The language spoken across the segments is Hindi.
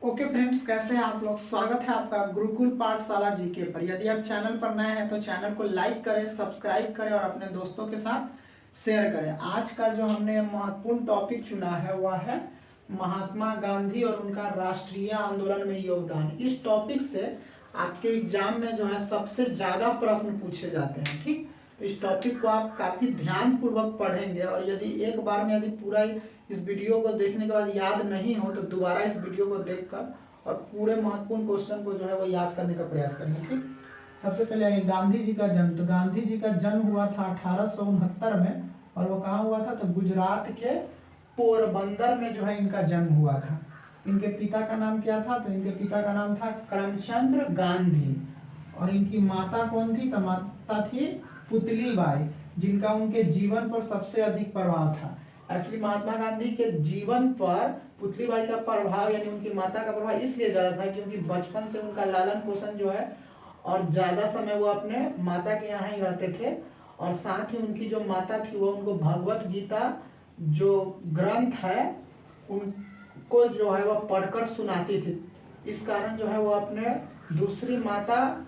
ओके फ्रेंड्स, कैसे हैं आप लोग। स्वागत है आपका गुरुकुल पाठशाला जीके पर। यदि आप चैनल पर नए हैं तो चैनल को लाइक करें, सब्सक्राइब करें और अपने दोस्तों के साथ शेयर करें। आज का जो हमने महत्वपूर्ण टॉपिक चुना है वह है महात्मा गांधी और उनका राष्ट्रीय आंदोलन में योगदान। इस टॉपिक से आपके एग्जाम में जो है सबसे ज़्यादा प्रश्न पूछे जाते हैं। ठीक, तो इस टॉपिक को आप काफ़ी ध्यान पूर्वक पढ़ेंगे और यदि एक बार में यदि पूरा इस वीडियो को देखने के बाद याद नहीं हो तो दोबारा इस वीडियो को देखकर और पूरे महत्वपूर्ण क्वेश्चन को जो है वो याद करने का प्रयास करेंगे। ठीक, सबसे पहले आइए गांधी जी का जन्म। तो गांधी जी का जन्म हुआ था 1869 में और वो कहाँ हुआ था, तो गुजरात के पोरबंदर में जो है इनका जन्म हुआ था। इनके पिता का नाम क्या था, तो इनके पिता का नाम था करमचंद गांधी और इनकी माता कौन थी, तो माता थी पुतली बाई, जिनका उनके जीवन पर सबसे अधिक प्रभाव था। एक्चुअली महात्मा गांधी के जीवन पर पुतली बाई का प्रभाव यानी उनकी माता का प्रभाव इसलिए ज्यादा था क्योंकि बचपन से उनका लालन पोषण जो है और ज्यादा समय वो अपने माता के यहाँ ही रहते थे और साथ ही उनकी जो माता थी वो उनको भगवत गीता जो ग्रंथ है उनको जो है वह पढ़कर सुनाती थी। इस कारण जो है वो अपने दूसरी माता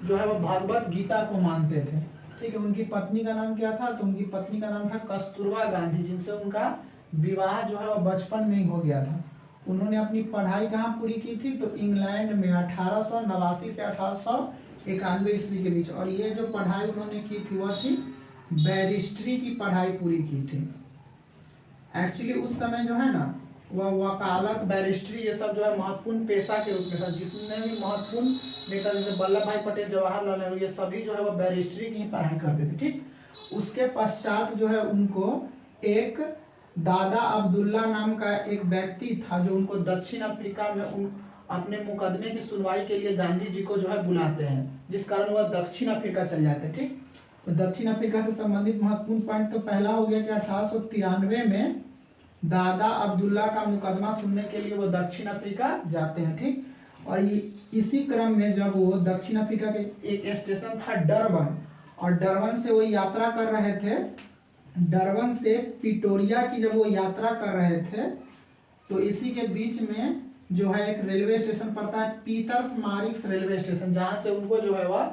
जो है वो भगवत गीता को मानते थे। ठीक है, उनकी पत्नी का नाम क्या था, तो उनकी पत्नी का नाम था कस्तूरबा गांधी, जिनसे उनका विवाह जो है वो बचपन में ही हो गया था। उन्होंने अपनी पढ़ाई कहाँ पूरी की थी, तो इंग्लैंड में 1889 से 1891 ईस्वी के बीच। और ये जो पढ़ाई उन्होंने की थी वह थी बैरिस्ट्री की पढ़ाई पूरी की थी। एक्चुअली उस समय जो है ना वह वकालत, बैरिस्ट्री ये सब जो है महत्वपूर्ण पेशा के रूप में था। जिसने भी महत्वपूर्ण नेता जैसे वल्लभ भाई पटेल, जवाहरलाल नेहरू, ये सभी जो है वो बैरिस्ट्री की पढ़ाई करते थे। ठीक, उसके पश्चात जो है उनको एक दादा अब्दुल्ला नाम का एक व्यक्ति था जो उनको दक्षिण अफ्रीका में अपने मुकदमे की सुनवाई के लिए गांधी जी को जो है बुलाते हैं, जिस कारण वह दक्षिण अफ्रीका चल जाते हैं। ठीक, तो दक्षिण अफ्रीका से संबंधित महत्वपूर्ण पॉइंट तो पहला हो गया कि 1893 में दादा अब्दुल्ला का मुकदमा सुनने के लिए वो दक्षिण अफ्रीका जाते हैं। ठीक, और इसी क्रम में जब वो दक्षिण अफ्रीका के एक स्टेशन था डरबन, और डरबन से वो यात्रा कर रहे थे, डरबन से पिटोरिया की जब वो यात्रा कर रहे थे तो इसी के बीच में जो है एक रेलवे स्टेशन पड़ता है पीटर्समार्क्स रेलवे स्टेशन, जहां से उनको जो है वह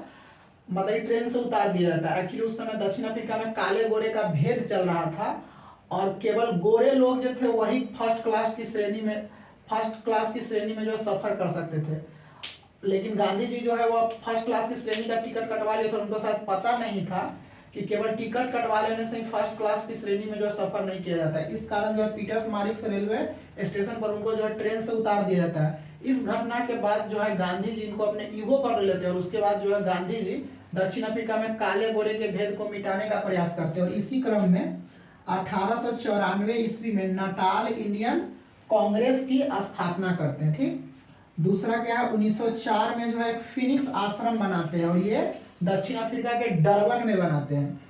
मतलब ट्रेन से उतार दिया जाता है। एक्चुअली उस समय दक्षिण अफ्रीका में काले गोरे का भेद चल रहा था और केवल गोरे लोग जो थे वही फर्स्ट क्लास की श्रेणी में जो सफर कर सकते थे। लेकिन गांधी जी जो है वो फर्स्ट क्लास की श्रेणी का टिकट कटवा लिए थे। उनको शायद पता नहीं था कि केवल टिकट कटवा लेने से ही फर्स्ट क्लास की श्रेणी में जो सफर नहीं किया जाता है। इस कारण जो है पीटर्समार्क्स रेलवे स्टेशन पर उनको जो है ट्रेन से उतार दिया जाता है। इस घटना के बाद जो है गांधी जी इनको अपने ईगो पर लेते हैं और उसके बाद जो है गांधी जी दक्षिण अफ्रीका में काले गोरे के भेद को मिटाने का प्रयास करते हैं और इसी क्रम में 1894 ईस्वी में नाटाल इंडियन कांग्रेस की स्थापना करते हैं। ठीक, दूसरा क्या है, 1904 में जो है एक फिनिक्स आश्रम बनाते हैं और ये दक्षिण अफ्रीका के डरबन में बनाते हैं।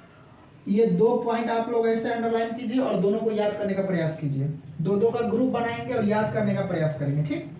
ये दो पॉइंट आप लोग ऐसे अंडरलाइन कीजिए और दोनों को याद करने का प्रयास कीजिए। दो दो का ग्रुप बनाएंगे और याद करने का प्रयास करेंगे। ठीक,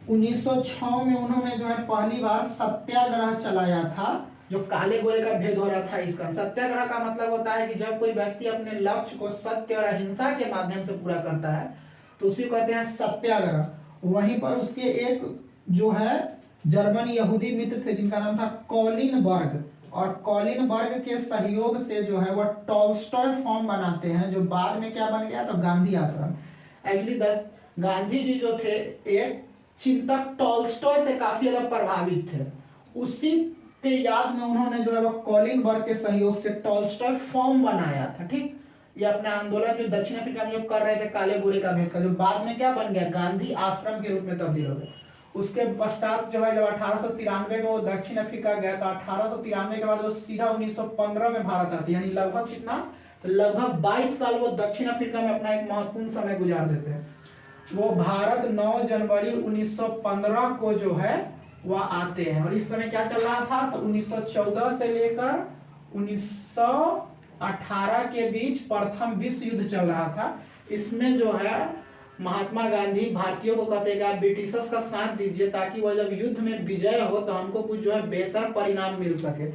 1906 में उन्होंने जो है पहली बार सत्याग्रह चलाया था, जो काले गोरे का भेद हो रहा था। इसका सत्याग्रह का मतलब होता है कि जब कोई व्यक्ति अपने लक्ष्य को सत्य और अहिंसा के माध्यम से पूरा करता है तो उसी को कहते हैं सत्याग्रह। वहीं पर उसके एक जो है जर्मन यहूदी मित्र थे जिनका नाम था कॉलिनबर्ग, और कॉलिनबर्ग के सहयोग से जो है वह टॉलस्टॉय फॉर्म बनाते हैं, जो बाद में क्या बन गया, तो गांधी आश्रम। एक्चुअली गांधी जी जो थे एक चिंतक टॉलस्टॉय से काफी ज्यादा प्रभावित थे। उसी के याद में उन्होंने जो है वो कॉलिनबर्ग के सहयोग से टॉलस्टॉय फॉर्म बनाया था। ठीक, ये अपना आंदोलन जो दक्षिण अफ्रीका में जो कर रहे थे काले गोरे का भेद का, जो बाद में क्या बन गया, गांधी आश्रम के रूप में तब्दील हो गया। उसके पश्चात जो है जब 1893 में वो दक्षिण अफ्रीका गया तो 1893 के बाद वो सीधा 1915 में भारत आती, यानी लगभग कितना, तो लगभग 22 साल वो दक्षिण अफ्रीका में अपना एक महत्वपूर्ण समय गुजार देते हैं। वो भारत 9 जनवरी 1915 को जो है वह आते हैं और इस समय क्या चल रहा था, तो 1914 से लेकर 1918 के बीच प्रथम विश्व युद्ध चल रहा था। इसमें जो है महात्मा गांधी भारतीयों को कहते हैं कि आप ब्रिटिशर्स का साथ दीजिए ताकि वह जब युद्ध में विजय हो तो हमको कुछ जो है बेहतर परिणाम मिल सके।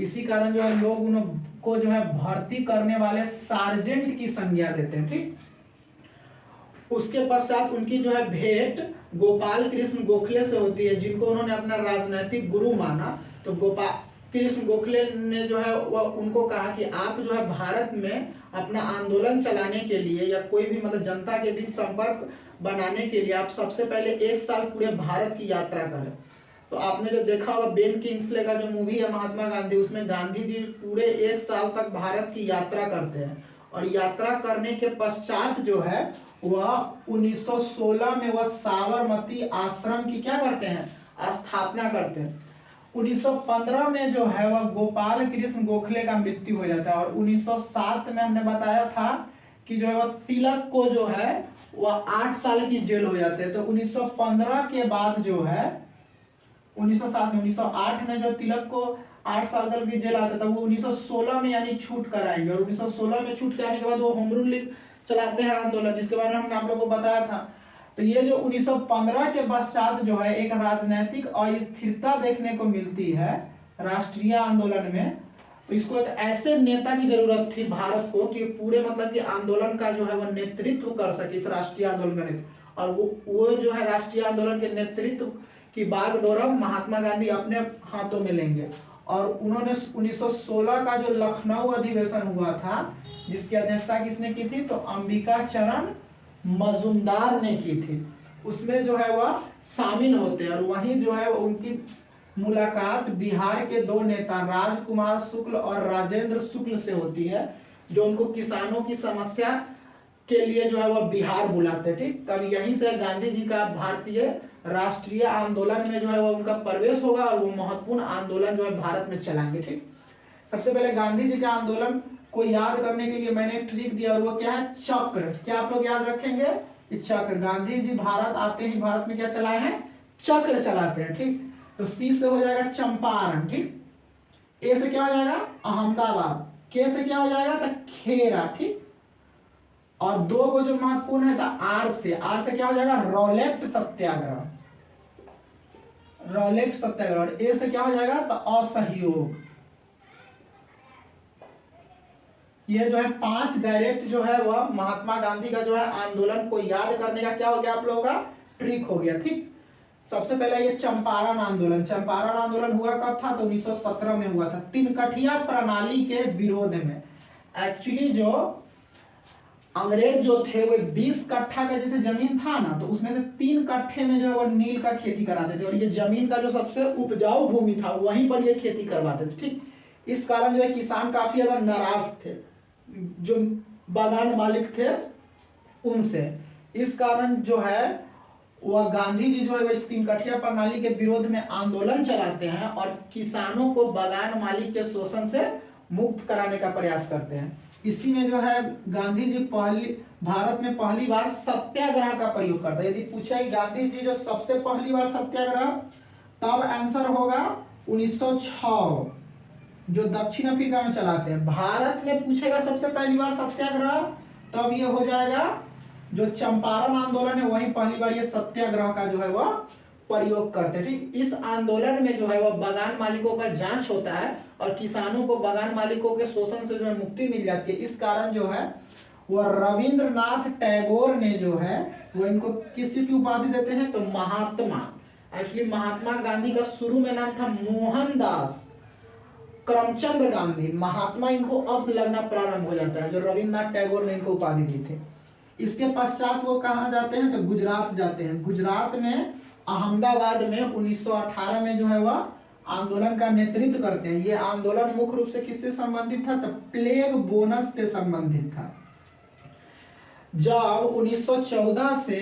इसी कारण जो है लोग उनको जो है भर्ती करने वाले सार्जेंट की संज्ञा देते हैं। ठीक, उसके पश्चात उनकी जो है भेंट गोपाल कृष्ण गोखले से होती है, जिनको उन्होंने अपना राजनैतिक गुरु माना। तो गोपाल कृष्ण गोखले ने जो है वह उनको कहा कि आप जो है भारत में अपना आंदोलन चलाने के लिए या कोई भी मतलब जनता के बीच संपर्क बनाने के लिए आप सबसे पहले 1 साल पूरे भारत की यात्रा करें। तो आपने जो देखा होगा बेन किंग्सले का जो मूवी है महात्मा गांधी, उसमें गांधी जी पूरे 1 साल तक भारत की यात्रा करते हैं और यात्रा करने के पश्चात जो है वह 1916 में वह साबरमती आश्रम की क्या करते हैं, स्थापना करते हैं। 1915 में जो है वह गोपाल कृष्ण गोखले का मृत्यु हो जाता है और 1907 में हमने बताया था कि जो है वह तिलक को जो है वह 8 साल की जेल हो जाते हैं। तो 1915 के बाद जो है 1907 में 1908 में जो तिलक को 8 साल तक की जेल आता था, वो 1916 में यानी छूट कर आएंगे और 1916 में छूट के आने के बाद वो होम रूल चलाते हैं आंदोलन, जिसके बारे में हमने आप लोगों को बताया था। तो ये जो 1915 के पश्चात जो है एक राजनीतिक अस्थिरता देखने को मिलती है राष्ट्रीय आंदोलन में। तो इसको एक ऐसे नेता की जरूरत थी भारत को कि पूरे मतलब कि आंदोलन का जो है वह नेतृत्व कर सके, इस राष्ट्रीय आंदोलन का नेतृत्व। और वो जो है राष्ट्रीय आंदोलन के नेतृत्व की बागडोर महात्मा गांधी अपने हाथों में लेंगे। और उन्होंने 1916 का जो लखनऊ अधिवेशन हुआ था, जिसकी अध्यक्षता किसने की थी, तो अंबिका चरण मजूमदार ने की थी, उसमें जो है वह शामिल होते हैं। और वहीं जो है उनकी मुलाकात बिहार के 2 नेता राजकुमार शुक्ल और राजेंद्र शुक्ल से होती है, जो उनको किसानों की समस्या के लिए जो है वह बिहार बुलाते हैं। ठीक, तब यहीं से गांधी जी का भारतीय राष्ट्रीय आंदोलन में जो है वह उनका प्रवेश होगा और वो महत्वपूर्ण आंदोलन जो है भारत में चलाएंगे। ठीक, सबसे पहले गांधी जी के आंदोलन को याद करने के लिए मैंने एक ट्रिक दिया और वो क्या है, चक्र। क्या आप लोग याद रखेंगे, चक्र। गांधी जी भारत आते ही भारत में क्या चलाए हैं, चक्र चलाते हैं। ठीक, तो सी से हो जाएगा चंपारण, ठीक, ए से क्या हो जाएगा अहमदाबाद, के से क्या हो जाएगा तो खेरा, ठीक, और 2 को जो महत्वपूर्ण है तो आर से क्या हो जाएगा रॉलेट सत्याग्रह, रॉलेट सत्याग्रह। और ए से क्या हो जाएगा तो असहयोग। ये जो है 5 डायरेक्ट जो है वह महात्मा गांधी का जो है आंदोलन को याद करने का क्या हो गया आप लोगों का ट्रिक हो गया। ठीक, सबसे पहले ये चंपारण आंदोलन, चंपारण आंदोलन हुआ कब था, तो 1917 में हुआ था, 3 कठिया प्रणाली के विरोध में। एक्चुअली जो अंग्रेज जो थे वो 20 कट्ठा का जैसे जमीन था ना, तो उसमें से 3 कट्ठे में जो है वो नील का खेती कराते थे और ये जमीन का जो सबसे उपजाऊ भूमि था वहीं पर ये खेती करवाते थे। ठीक, इस कारण जो है किसान काफी ज्यादा नाराज थे, जो बागान मालिक थे उनसे। इस कारण जो है वह गांधी जी जो है इस 3 कठिया प्रणाली के विरोध में आंदोलन चलाते हैं और किसानों को बागान मालिक के शोषण से मुक्त कराने का प्रयास करते हैं। इसी में जो है गांधी जी भारत में पहली बार सत्याग्रह का प्रयोग करते हैं। यदि पूछा कि गांधी जी जो सबसे पहली बार सत्याग्रह, तब आंसर होगा 1906 जो दक्षिण अफ्रीका में चलाते हैं। भारत में पूछेगा सबसे पहली बार सत्याग्रह, तब ये हो जाएगा जो चंपारण आंदोलन है वहीं पहली बार ये सत्याग्रह का जो है वह प्रयोग करते हैं। ठीक, इस आंदोलन में जो है वह बागान मालिकों का जांच होता है और किसानों को बागान मालिकों के शोषण से जो है मुक्ति मिल जाती है। इस कारण जो है वह रविंद्रनाथ टैगोर ने जो है वो इनको किस चीज की उपाधि देते हैं, तो महात्मा। एक्चुअली महात्मा गांधी का शुरू में नाम था मोहनदास करमचंद गांधी, महात्मा इनको अब लगना प्रारंभ हो जाता है, जो रविंद्रनाथ टैगोर ने इनको उपाधि दी थी। इसके पश्चात वो कहाँ जाते हैं, तो गुजरात जाते हैं। गुजरात में अहमदाबाद में 1918 में जो है वह आंदोलन का नेतृत्व करते हैं। ये आंदोलन मुख्य रूप से किससे संबंधित था, तो प्लेग बोनस से संबंधित था। जब 1914 से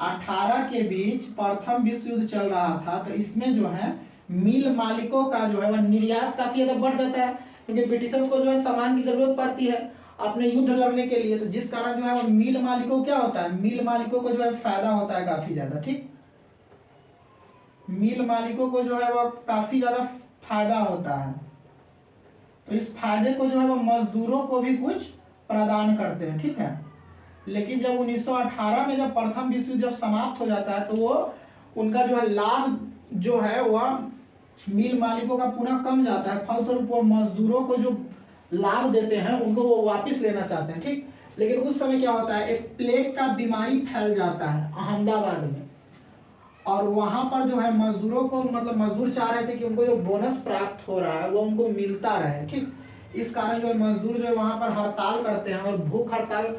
18 के बीच प्रथम विश्व युद्ध चल रहा था, तो इसमें जो है मिल मालिकों का जो है वह निर्यात काफी ज्यादा बढ़ जाता है, क्योंकि ब्रिटिशर्स को जो है सामान की जरूरत पड़ती है अपने युद्ध लड़ने के लिए। तो जिस कारण जो है वो मिल मालिकों क्या होता है, मिल मालिकों को जो है फायदा होता है काफी ज्यादा। ठीक, मिल मालिकों को जो है वो काफी ज्यादा फायदा होता है। तो इस फायदे को जो है वो मजदूरों को भी कुछ प्रदान करते हैं। ठीक है, लेकिन जब 1918 में जब प्रथम विश्व युद्ध जब समाप्त हो जाता है, तो वो उनका जो है लाभ जो है वह मिल मालिकों का पुनः कम जाता है। फलस्वरूप वो मजदूरों को जो लाभ देते हैं उनको वो वापस लेना चाहते हैं। ठीक, लेकिन उस समय क्या होता है, एक प्लेग का बीमारी फैल जाता है अहमदाबाद में, और वहां पर जो है मजदूरों को, मतलब मजदूर चाह रहे थे कि उनको जो बोनस प्राप्त हो रहा है वो उनको मिलता रहे, ठीक। इस कारण जो है मजदूर जो है वहां पर हड़ताल करते हैं, और भूख हड़ताल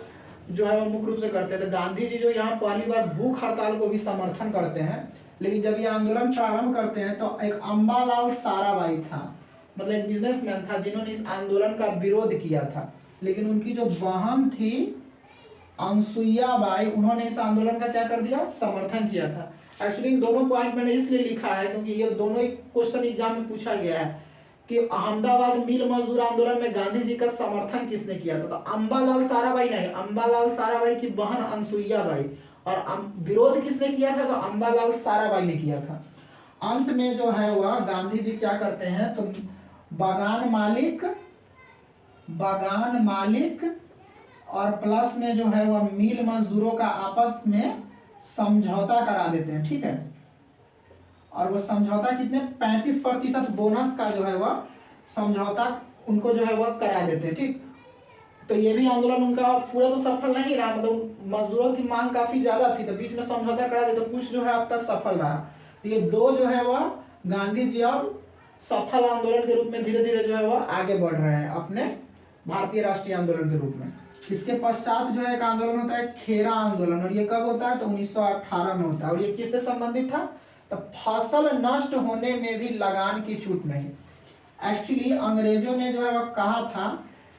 जो है वो मुख्य रूप से करते हैं। तो गांधी जी जो यहाँ पहली बार भूख हड़ताल को भी समर्थन करते हैं। लेकिन जब ये आंदोलन प्रारंभ करते हैं तो एक अम्बालाल साराभाई था, मतलब एक बिजनेसमैन था जिन्होंने इस आंदोलन का विरोध किया था। लेकिन उनकी जो बहन थी अनसुईया बाई, उन्होंने इस आंदोलन का क्या कर दिया, समर्थन किया था। एक्चुअली इन दोनों पॉइंट मैंने इसलिए लिखा है क्योंकि ये दोनों एक क्वेश्चन एग्जाम में पूछा गया है कि अहमदाबाद मिल मजदूर आंदोलन में गांधी जी का समर्थन किसने किया था। तो अम्बालाल साराभाई नहीं, अम्बालाल साराभाई की बहन अनसुईया बाई, और विरोध किसने किया था, तो अम्बालाल साराभाई ने किया था। अंत में जो है वह गांधी जी क्या करते हैं, तो बागान मालिक और प्लस में जो है वह मिल मजदूरों का आपस में समझौता करा देते हैं, ठीक है। और वो समझौता कितने, 35% बोनस का जो है वह समझौता उनको जो है वह करा देते हैं, ठीक। तो ये भी आंदोलन उनका पूरा तो सफल नहीं रहा, मतलब मजदूरों की मांग काफी ज्यादा थी, तो बीच में समझौता करा दे तो कुछ जो है अब तक सफल रहा। तो ये दो जो है वह गांधी जी अब सफल आंदोलन के रूप में धीरे धीरे जो है वह आगे बढ़ रहे हैं अपने भारतीय राष्ट्रीय आंदोलन के रूप में। इसके पश्चात जो है एक आंदोलन होता है खेरा आंदोलन, और ये कब होता है, तो 1918 में होता है। और ये किससे संबंधित था, तो फसल नष्ट होने में भी लगान की छूट नहीं। एक्चुअली अंग्रेजों ने जो है वह कहा था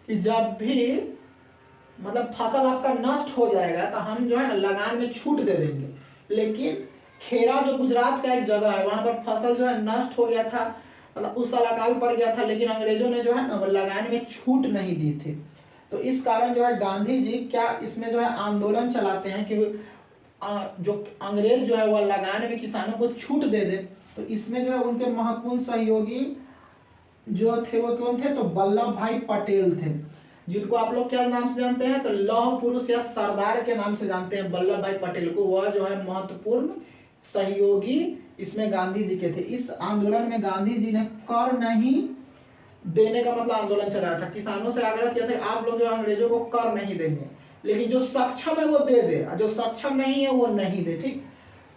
कि जब भी मतलब फसल आपका नष्ट हो जाएगा तो हम जो है ना लगान में छूट दे देंगे। लेकिन खेरा जो गुजरात का एक जगह है, वहां पर फसल जो है नष्ट हो गया था, मतलब उस साल अकाल पड़ गया था, लेकिन अंग्रेजों ने जो है ना लगान में छूट नहीं दी थी। तो इस कारण जो है गांधी जी क्या इसमें जो है आंदोलन चलाते हैं कि जो अंग्रेज जो है वह लगान में किसानों को छूट दे दे। तो इसमें जो है उनके महत्वपूर्ण सहयोगी जो थे वो कौन थे, तो वल्लभ भाई पटेल थे, जिनको आप लोग क्या नाम से जानते हैं, तो लौह पुरुष या सरदार के नाम से जानते हैं वल्लभ भाई पटेल को। वह जो है महत्वपूर्ण सहयोगी इसमें गांधी जी के थे। इस आंदोलन में गांधी जी ने कर नहीं देने का मतलब आंदोलन चलाया था, किसानों से आग्रह किया था आप लोग जो अंग्रेजों को कर नहीं देंगे, लेकिन जो सक्षम है वो दे दे, जो सक्षम नहीं है वो नहीं दे, ठीक।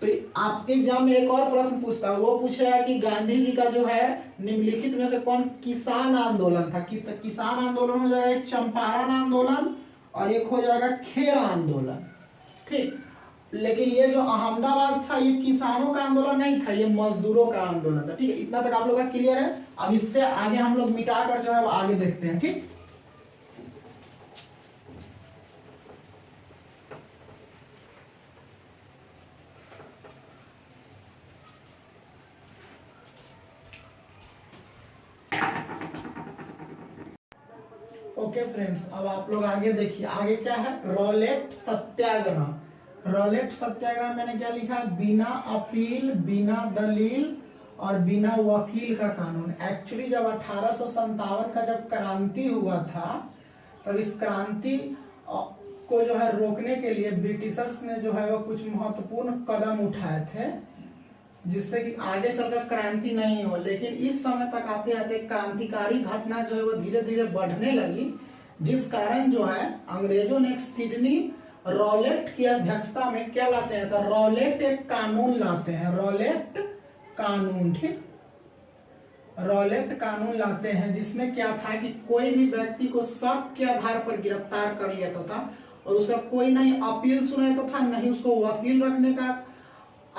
तो आपके एग्जाम में एक और प्रश्न पूछता है, वो पूछेगा कि गांधी जी का जो है निम्नलिखित में से कौन किसान आंदोलन था। कि किसान आंदोलन हो जाएगा एक चंपारण आंदोलन और एक हो जाएगा खेरा आंदोलन, ठीक। लेकिन ये जो अहमदाबाद था ये किसानों का आंदोलन नहीं था, ये मजदूरों का आंदोलन था, ठीक है। इतना तक आप लोग का क्लियर है। अब इससे आगे हम लोग मिटाकर जो है वो आगे देखते हैं, ठीक। ओके फ्रेंड्स, अब आप लोग आगे देखिए, आगे क्या है, रॉलेट सत्याग्रह। रॉलेट सत्याग्रह मैंने क्या लिखा, बिना अपील, बिना दलील और बिना वकील का कानून। एक्चुअली जब 1857 का जब क्रांति हुआ था, तब इस क्रांति को जो है रोकने के लिए ब्रिटिशर्स ने जो है वो कुछ महत्वपूर्ण कदम उठाए थे, जिससे कि आगे चलकर क्रांति नहीं हो। लेकिन इस समय तक आते आते क्रांतिकारी घटना जो है वो धीरे धीरे बढ़ने लगी, जिस कारण जो है अंग्रेजों ने सिडनी रॉलेट की अध्यक्षता में क्या लाते हैं, तो रॉलेट एक कानून लाते हैं, रॉलेट कानून, ठीक। रॉलेट कानून लाते हैं, जिसमें क्या था कि कोई भी व्यक्ति को शक के आधार पर गिरफ्तार कर लिया था और उसका कोई नहीं अपील सुनाता था, नहीं उसको वकील रखने का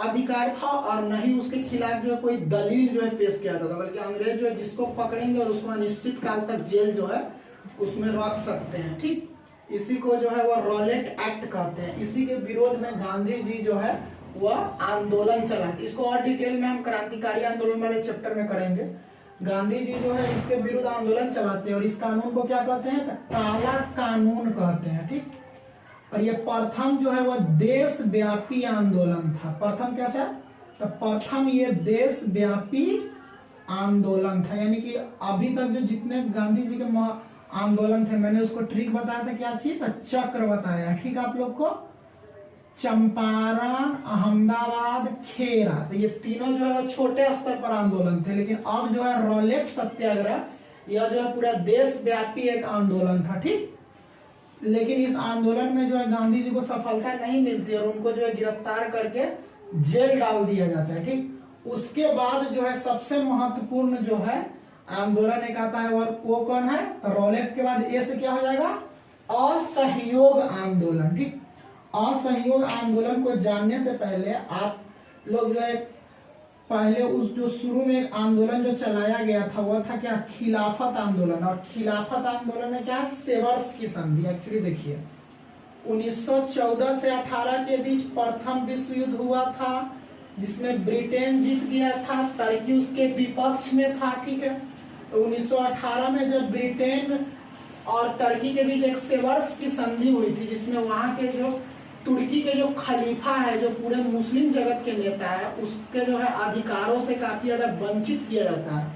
अधिकार था, और न ही उसके खिलाफ जो है कोई दलील जो है पेश किया जाता था। बल्कि अंग्रेज जो है जिसको पकड़ेंगे और उसको निश्चित काल तक जेल जो है उसमें रख सकते हैं, ठीक। इसी को जो है वह रॉलेट एक्ट कहते हैं। इसी के विरोध में गांधी जी जो है वह आंदोलन चलाते। इसको और डिटेल में हम क्रांतिकारी आंदोलन वाले चैप्टर में करेंगे। गांधी जी जो है इसके विरुद्ध आंदोलन चलाते हैं और इस कानून को क्या कहते हैं, काला कानून कहते हैं, ठीक। और ये प्रथम जो है वह देशव्यापी आंदोलन था। प्रथम क्या था, तो प्रथम ये देशव्यापी आंदोलन था, यानी कि अभी तक जो जितने गांधी जी के आंदोलन थे, मैंने उसको ट्रिक बताया था, क्या चीज, तो चक्र बताया, ठीक। आप लोग को चंपारण, अहमदाबाद, खेरा, तो ये तीनों जो है छोटे स्तर पर आंदोलन थे। लेकिन अब जो है रॉलेट सत्याग्रह, यह जो है पूरा देशव्यापी एक आंदोलन था, ठीक। लेकिन इस आंदोलन में जो है गांधी जी को सफलता नहीं मिलती और उनको जो है गिरफ्तार करके जेल डाल दिया जाता है। ठीक, उसके बाद जो है सबसे महत्वपूर्ण जो है आंदोलन एक आता है, और वो कौन है, तो रौलट के बाद ए से क्या हो जाएगा, असहयोग आंदोलन। ठीक, असहयोग आंदोलन को जानने से पहले आप लोग जो है पहले उस जो शुरू में आंदोलन जो चलाया गया था वह था क्या, खिलाफत आंदोलन। और खिलाफत आंदोलन में क्या, सेवर्स की संधि। एक्चुअली देखिए 1914 से 18 के बीच प्रथम विश्व युद्ध हुआ था, जिसमें ब्रिटेन जीत गया था, तुर्की उसके विपक्ष में था। ठीक है, तो 1918 में जब ब्रिटेन और तुर्की के बीच एक सेवर्स की संधि हुई थी, जिसमें वहां के जो तुर्की के जो खलीफा है, जो पूरे मुस्लिम जगत के नेता है, उसके जो है अधिकारों से काफी ज्यादा वंचित किया जाता है,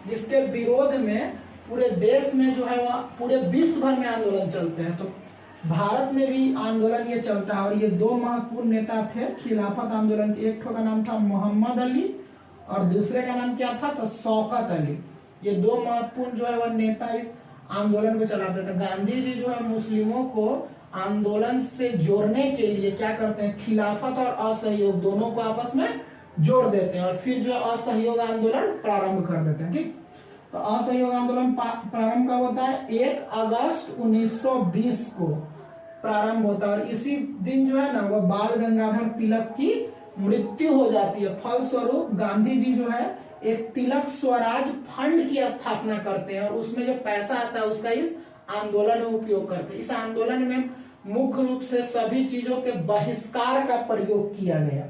जिसके विरोध में पूरे देश में जो है वह पूरे विश्व भर में आंदोलन चलते हैं। तो भारत में भी आंदोलन ये चलता है। और ये दो महत्वपूर्ण नेता थे खिलाफत आंदोलन के, एक का नाम था मोहम्मद अली और दूसरे का नाम क्या था, तो शौकत अली। ये दो महत्वपूर्ण जो है वह नेता इस आंदोलन को चलाते थे। गांधी जी जो है मुस्लिमों को आंदोलन से जोड़ने के लिए क्या करते हैं, खिलाफत और असहयोग दोनों को आपस में जोड़ देते हैं और फिर जो असहयोग आंदोलन प्रारंभ कर देते हैं। ठीक, तो असहयोग आंदोलन प्रारंभ कब होता है, 1 अगस्त 1920 को प्रारंभ होता है। और इसी दिन जो है ना वो बाल गंगाधर तिलक की मृत्यु हो जाती है। फलस्वरूप गांधी जी जो है एक तिलक स्वराज फंड की स्थापना करते हैं और उसमें जो पैसा आता है उसका इस आंदोलन में उपयोग करते हैं। इस आंदोलन में मुख्य रूप से सभी चीजों के बहिष्कार का प्रयोग किया गया।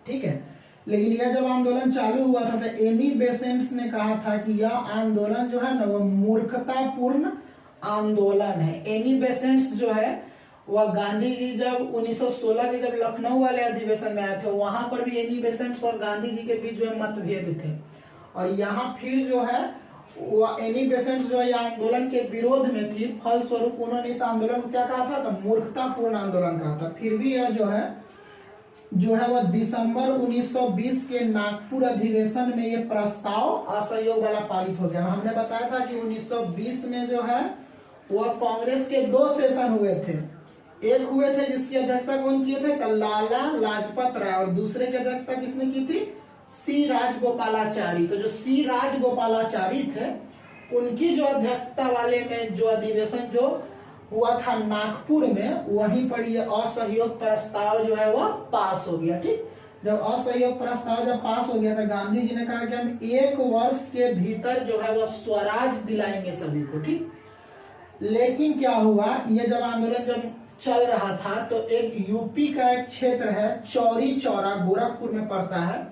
ठीक है, लेकिन यह जब आंदोलन चालू हुआ था तो एनी बेसेंट ने कहा था कि यह आंदोलन जो है ना वो मूर्खतापूर्ण आंदोलन है। एनी बेसेंट जो है वह गांधी जी जब 1916 के जब लखनऊ वाले अधिवेशन में आए थे, वहां पर भी एनी बेसेंट और गांधी जी के बीच जो है मतभेद थे। और यहाँ फिर जो है वह एनी बेसेंट जो है आंदोलन के विरोध में थी। फलस्वरूप उन्होंने इस आंदोलन को क्या कहा था, तो मूर्खतापूर्ण आंदोलन कहा था। फिर भी यह जो है वह दिसंबर 1920 के नागपुर अधिवेशन में ये प्रस्ताव असहयोग वाला पारित हो गया। हमने बताया था कि 1920 में जो है वह कांग्रेस के 2 सेशन हुए थे। एक हुए थे जिसकी अध्यक्षता कौन किए थे, तो लाला लाजपत राय, और दूसरे की अध्यक्षता किसने की थी, सी राजगोपालाचारी। तो जो सी राजगोपालाचारी थे उनकी जो अध्यक्षता वाले में जो अधिवेशन जो हुआ था नागपुर में, वहीं पर ये असहयोग प्रस्ताव जो है वह पास हो गया। ठीक, जब असहयोग प्रस्ताव जब पास हो गया था गांधी जी ने कहा कि हम 1 वर्ष के भीतर जो है वह स्वराज दिलाएंगे सभी को। ठीक, लेकिन क्या हुआ, ये जब आंदोलन जब चल रहा था तो एक यूपी का एक क्षेत्र है चौरी चौरा, गोरखपुर में पड़ता है,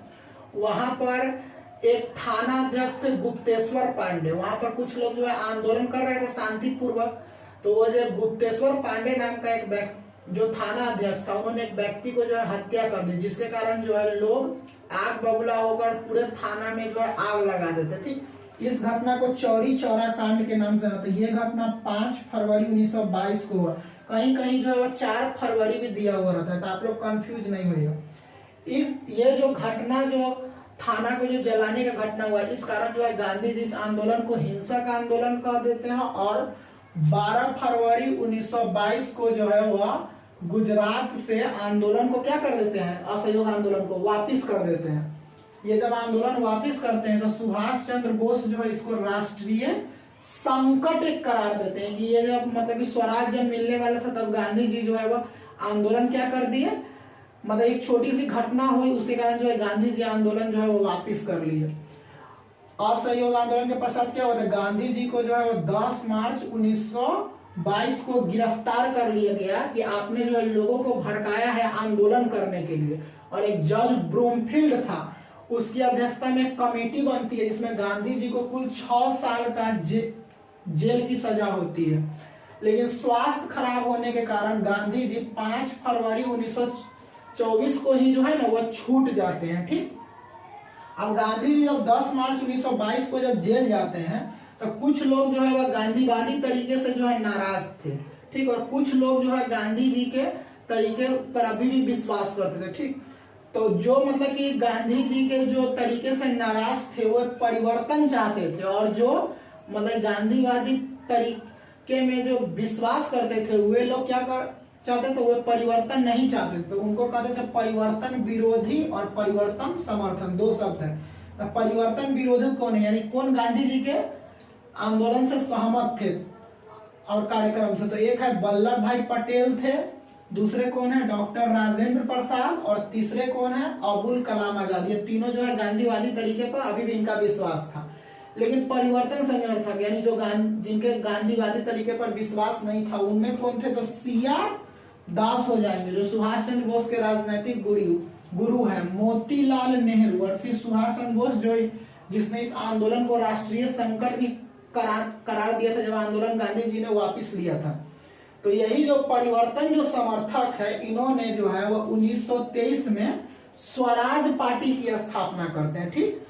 वहां पर एक थाना अध्यक्ष थे गुप्तेश्वर पांडे। वहां पर कुछ लोग जो है आंदोलन कर रहे थे शांतिपूर्वक, तो वो जो गुप्तेश्वर पांडे नाम का एक जो थाना अध्यक्ष था, उन्होंने एक व्यक्ति को जो है हत्या कर दी, जिसके कारण जो है लोग आग बबूला होकर पूरे थाना में जो है आग लगा देते। ठीक, इस घटना को चौरी चौरा कांड के नाम से जाता है। ये घटना 5 फरवरी 1922 को हुआ। कहीं कहीं जो है वो 4 फरवरी भी दिया हुआ रहता है, तो आप लोग कंफ्यूज नहीं होइएगा। ये जो घटना जो थाना को जो जलाने का घटना हुआ, इस कारण जो है गांधी जी इस आंदोलन को हिंसक आंदोलन कह देते हैं। और 12 फरवरी 1922 को जो है वह गुजरात से आंदोलन को क्या कर देते हैं, असहयोग आंदोलन को वापिस कर देते हैं। ये जब आंदोलन वापिस करते हैं तो सुभाष चंद्र बोस जो है इसको राष्ट्रीय संकट करार देते हैं कि ये जब मतलब कि स्वराज जब मिलने वाला था तब गांधी जी जो है वह आंदोलन क्या कर दिए, मतलब एक छोटी सी घटना हुई उसके कारण जो है गांधी जी आंदोलन जो है वो वापिस कर लिए। असहयोग आंदोलन के पश्चात क्या हुआ था, गांधी जी को जो है वो 10 मार्च 1922 को गिरफ्तार कर लिया गया कि आपने जो है लोगों को भड़काया है आंदोलन करने के लिए। और एक जज ब्रूमफील्ड था, उसकी अध्यक्षता में एक कमेटी बनती है जिसमें गांधी जी को कुल 6 साल का जेल की सजा होती है। लेकिन स्वास्थ्य खराब होने के कारण गांधी जी 5 फरवरी 1924 को ही जो है ना वो छूट जाते हैं। ठीक, अब गांधी जी जब 10 मार्च 1922 को जब जेल जाते हैं तो कुछ लोग जो है वह गांधीवादी तरीके से जो है नाराज थे। ठीक, और कुछ लोग जो है गांधी जी के तरीके पर अभी भी विश्वास करते थे। ठीक, तो जो मतलब कि गांधी जी के जो तरीके से नाराज थे वो परिवर्तन चाहते थे, और जो मतलब गांधीवादी के में जो विश्वास करते थे वे लोग क्या कर चाहते थे, वे परिवर्तन नहीं चाहते थे। तो उनको कहते थे परिवर्तन विरोधी और परिवर्तन समर्थन, दो शब्द है। तो परिवर्तन विरोधी कौन है, यानी कौन गांधी जी के आंदोलन से सहमत थे और कार्यक्रम से। तो एक है वल्लभ भाई पटेल थे, दूसरे कौन है डॉक्टर राजेंद्र प्रसाद, और तीसरे कौन है अबुल कलाम आजाद। ये तीनों जो है गांधीवादी तरीके पर अभी भी इनका विश्वास था। लेकिन परिवर्तन समर्थक यानी जो जिनके गांधीवादी तरीके पर विश्वास नहीं था उनमें कौन थे, तो सीआर दास हो जाएंगे, जो सुभाष चंद्र बोस के राजनीतिक गुरु है। मोतीलाल नेहरू, और फिर सुभाष चंद्र बोस जो जिसने इस आंदोलन को राष्ट्रीय संकट भी करार दिया था जब आंदोलन गांधी जी ने वापस लिया था। तो यही जो परिवर्तन जो समर्थक है, इन्होंने जो है वो 1923 में स्वराज पार्टी की स्थापना करते हैं, ठीक।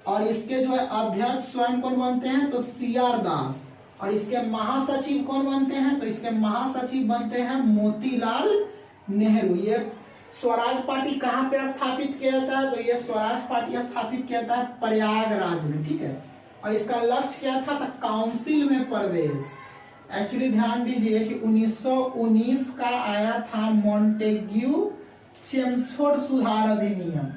और इसके जो है अध्यक्ष स्वयं कौन बनते हैं, तो सीआर दास। और इसके महासचिव कौन बनते हैं, तो इसके महासचिव बनते हैं मोतीलाल नेहरू। ये स्वराज पार्टी कहाँ पे स्थापित किया जाता है, तो ये स्वराज पार्टी स्थापित किया जाता है प्रयागराज में, ठीक है। और इसका लक्ष्य क्या था, काउंसिल में प्रवेश। एक्चुअली ध्यान दीजिए कि 1919 का आया था मॉन्टेग्यू चेम्सफोर्ड सुधार अधिनियम,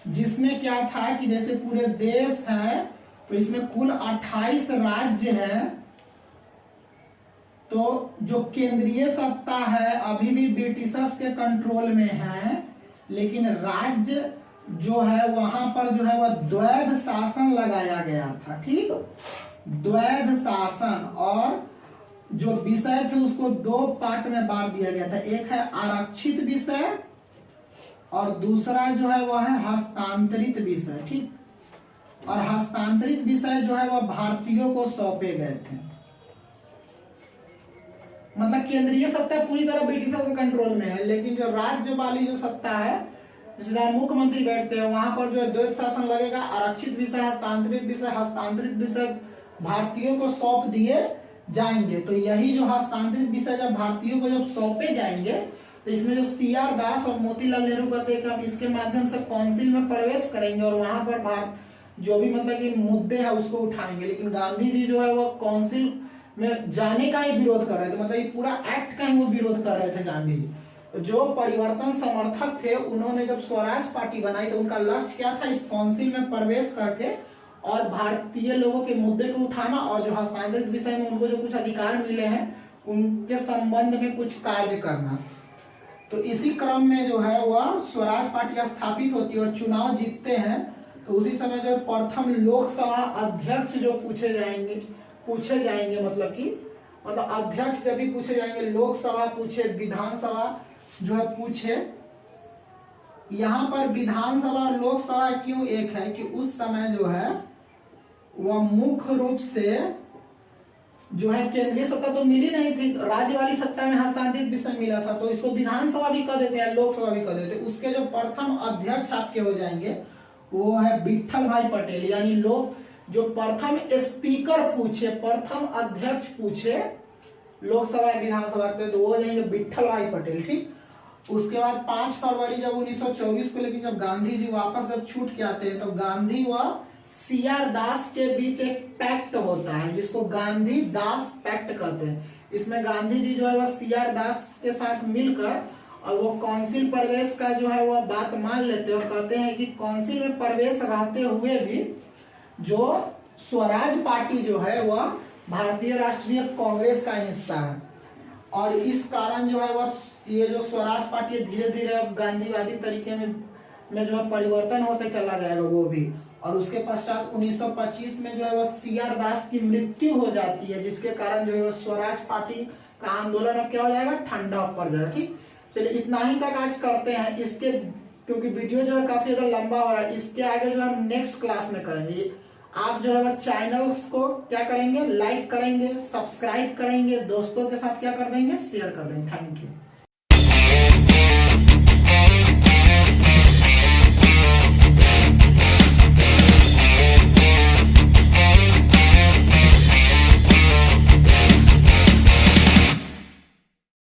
जिसमें क्या था कि जैसे पूरे देश है तो इसमें कुल 28 राज्य है, तो जो केंद्रीय सत्ता है अभी भी ब्रिटिशर्स के कंट्रोल में है, लेकिन राज्य जो है वहां पर जो है वह द्वैध शासन लगाया गया था, ठीक। द्वैध शासन, और जो विषय थे उसको दो पार्ट में बांट दिया गया था। एक है आरक्षित विषय और दूसरा जो है वह है हस्तांतरित विषय, ठीक। और हस्तांतरित विषय जो है वह भारतीयों को सौंपे गए थे। मतलब केंद्रीय सत्ता पूरी तरह ब्रिटिशर्स के कंट्रोल में है, लेकिन जो राज्य वाली जो सत्ता है, जैसे मुख्यमंत्री बैठते हैं वहां पर जो है द्वैध शासन लगेगा। आरक्षित विषय, हस्तांतरित विषय भारतीयों को सौंप दिए जाएंगे। तो यही जो हस्तांतरित विषय जब भारतीयों को जब सौंपे जाएंगे, तो इसमें जो सीआर दास और मोतीलाल नेहरू कहते हैं कि हम इसके माध्यम से काउंसिल में प्रवेश करेंगे और वहां पर भारत जो भी मतलब कि मुद्दे हैं उसको उठाएंगे। लेकिन गांधी जी जो है वो काउंसिल में जाने का ही विरोध कर रहे थे, मतलब ये पूरा एक्ट का ही वो विरोध कर रहे थे गांधी जी। तो जो परिवर्तन समर्थक थे उन्होंने जब स्वराज पार्टी बनाई तो उनका लक्ष्य क्या था, इस काउंसिल में प्रवेश करके और भारतीय लोगों के मुद्दे को उठाना, और जो हस्तांतरित विषय में उनको जो कुछ अधिकार मिले हैं उनके संबंध में कुछ कार्य करना। तो इसी क्रम में जो है वह स्वराज पार्टी स्थापित होती है और चुनाव जीतते हैं। तो उसी समय जो प्रथम लोकसभा अध्यक्ष जो पूछे जाएंगे मतलब अध्यक्ष जब भी पूछे जाएंगे, लोकसभा पूछे, विधानसभा जो है पूछे। यहाँ पर विधानसभा और लोकसभा क्यों एक है कि उस समय जो है वह मुख्य रूप से जो है केंद्रीय सत्ता तो मिली नहीं थी, राज्य वाली सत्ता में हस्तांतरित विषय मिला था, तो इसको विधानसभा भी कह देते हैं, लोकसभा भी कह देते हैं। उसके जो प्रथम अध्यक्ष आपके हो जाएंगे वो है विट्ठल भाई पटेल, यानी लोग जो प्रथम स्पीकर पूछे, प्रथम अध्यक्ष पूछे लोकसभा विधानसभा के, तो वो हो जाएंगे विट्ठल भाई पटेल, ठीक। उसके बाद 5 फरवरी जब 1924 को, लेकिन जब गांधी जी वापस जब छूट के आते हैं तो गांधी व सीआर दास के बीच एक पैक्ट होता है जिसको गांधी दास पैक्ट कहते हैं। इसमें गांधी जी जो है वह सीआर दास के साथ मिलकर और वो काउंसिल प्रवेश का जो है वह बात मान लेते हैं और कहते हैं कि काउंसिल में प्रवेश रहते हुए भी जो स्वराज पार्टी जो है वह भारतीय राष्ट्रीय कांग्रेस का हिस्सा है, और इस कारण जो है वह ये जो स्वराज पार्टी धीरे धीरे अब गांधीवादी तरीके में जो है परिवर्तन होते चला जाएगा वो भी। और उसके पश्चात 1925 में जो है वह सीआर दास की मृत्यु हो जाती है, जिसके कारण जो है वह स्वराज पार्टी का आंदोलन अब क्या हो जाएगा, ठंडा पड़ जाएगा, ठीक। चलिए इतना ही तक आज करते हैं। इसके क्योंकि वीडियो जो है काफी ज्यादा लंबा हो रहा है, इसके आगे जो हम नेक्स्ट क्लास में करेंगे। आप जो है वह चैनल्स को क्या करेंगे, लाइक करेंगे, सब्सक्राइब करेंगे, दोस्तों के साथ क्या कर देंगे, शेयर कर देंगे। Thank you.